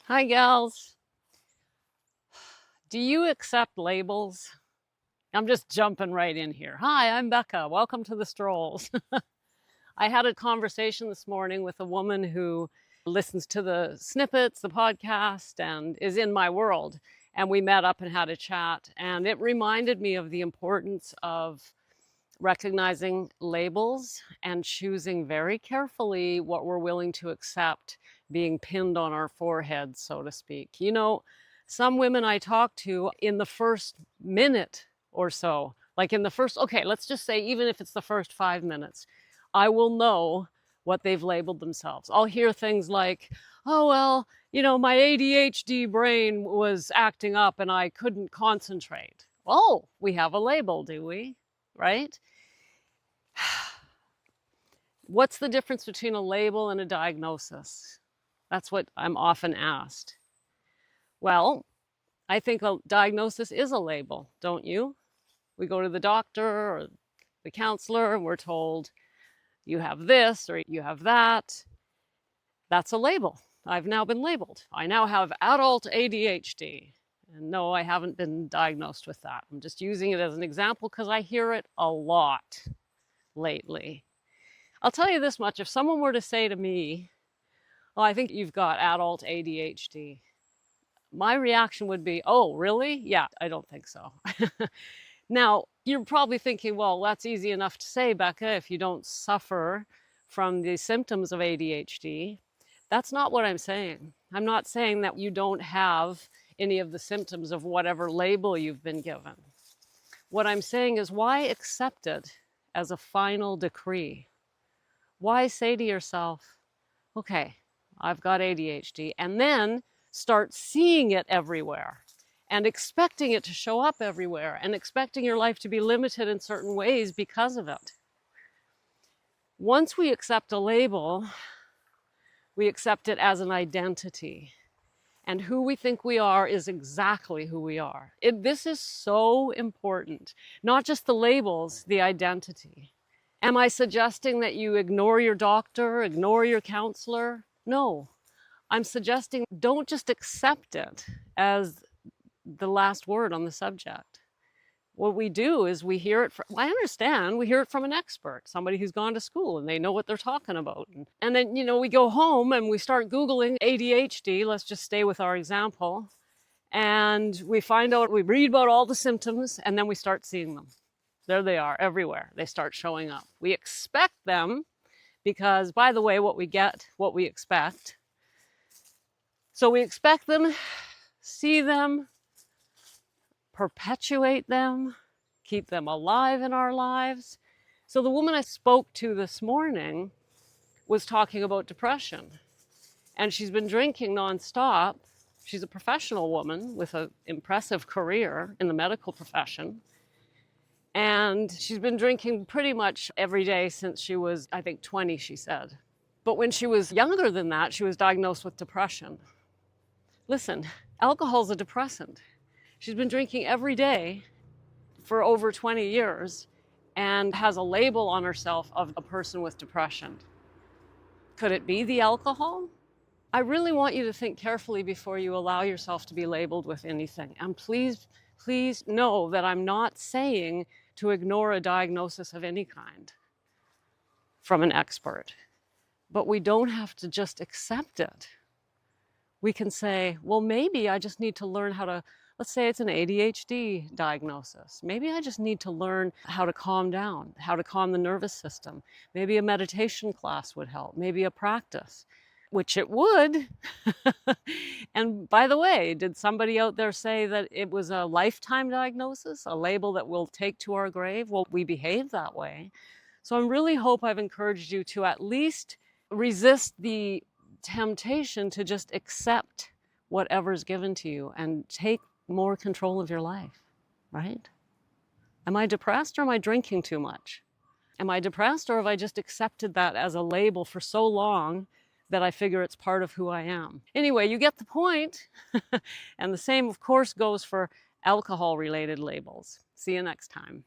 Hi, gals. Do you accept labels? I'm just jumping right in here. Hi, I'm Becca. Welcome to the Strolls. I had a conversation this morning with a woman who listens to the snippets, the podcast, and is in my world. And we met up and had a chat. And it reminded me of the importance of recognizing labels and choosing very carefully what we're willing to accept being pinned on our foreheads, so to speak. You know, some women I talk to in the first minute or so, like in the first, okay, let's just say, even if it's the first 5 minutes, I will know what they've labeled themselves. I'll hear things like, oh, well, my ADHD brain was acting up and I couldn't concentrate. Oh, we have a label, do we? Right? What's the difference between a label and a diagnosis? That's what I'm often asked. Well, I think a diagnosis is a label, don't you? We go to the doctor or the counselor and we're told, you have this or you have that. That's a label. I've now been labeled. I now have adult ADHD. And no, I haven't been diagnosed with that. I'm just using it as an example because I hear it a lot lately. I'll tell you this much, if someone were to say to me, well, I think you've got adult ADHD, my reaction would be, oh, really? Yeah, I don't think so. Now, you're probably thinking, well, that's easy enough to say, Becca, if you don't suffer from the symptoms of ADHD. That's not what I'm saying. I'm not saying that you don't have any of the symptoms of whatever label you've been given. What I'm saying is, why accept it as a final decree? Why say to yourself, okay, I've got ADHD, and then start seeing it everywhere and expecting it to show up everywhere and expecting your life to be limited in certain ways because of it. Once we accept a label, we accept it as an identity. And who we think we are is exactly who we are. This is so important. Not just the labels, the identity. Am I suggesting that you ignore your doctor, ignore your counselor? No. I'm suggesting don't just accept it as the last word on the subject. What we do is we hear it from, I understand, we hear it from an expert, somebody who's gone to school and they know what they're talking about. And then, we go home and we start Googling ADHD, let's just stay with our example, and we find out, we read about all the symptoms, and then we start seeing them. There they are, everywhere. They start showing up. We expect them because, by the way, what we get, what we expect. So we expect them, see them, perpetuate them, keep them alive in our lives. So the woman I spoke to this morning was talking about depression, and she's been drinking nonstop. She's a professional woman with an impressive career in the medical profession. And she's been drinking pretty much every day since she was, I think, 20, she said. But when she was younger than that, she was diagnosed with depression. Listen, alcohol's a depressant. She's been drinking every day for over 20 years and has a label on herself of a person with depression. Could it be the alcohol? I really want you to think carefully before you allow yourself to be labeled with anything. And please know that I'm not saying to ignore a diagnosis of any kind from an expert. But we don't have to just accept it. We can say, well, maybe I just need to learn how to, let's say it's an ADHD diagnosis. Maybe I just need to learn how to calm down, how to calm the nervous system. Maybe a meditation class would help, maybe a practice, which it would. And by the way, did somebody out there say that it was a lifetime diagnosis, a label that we'll take to our grave? Well, we behave that way. So I really hope I've encouraged you to at least resist the temptation to just accept whatever's given to you and take more control of your life, right? Am I depressed or am I drinking too much? Am I depressed or have I just accepted that as a label for so long that I figure it's part of who I am? Anyway, you get the point. And the same, of course, goes for alcohol-related labels. See you next time.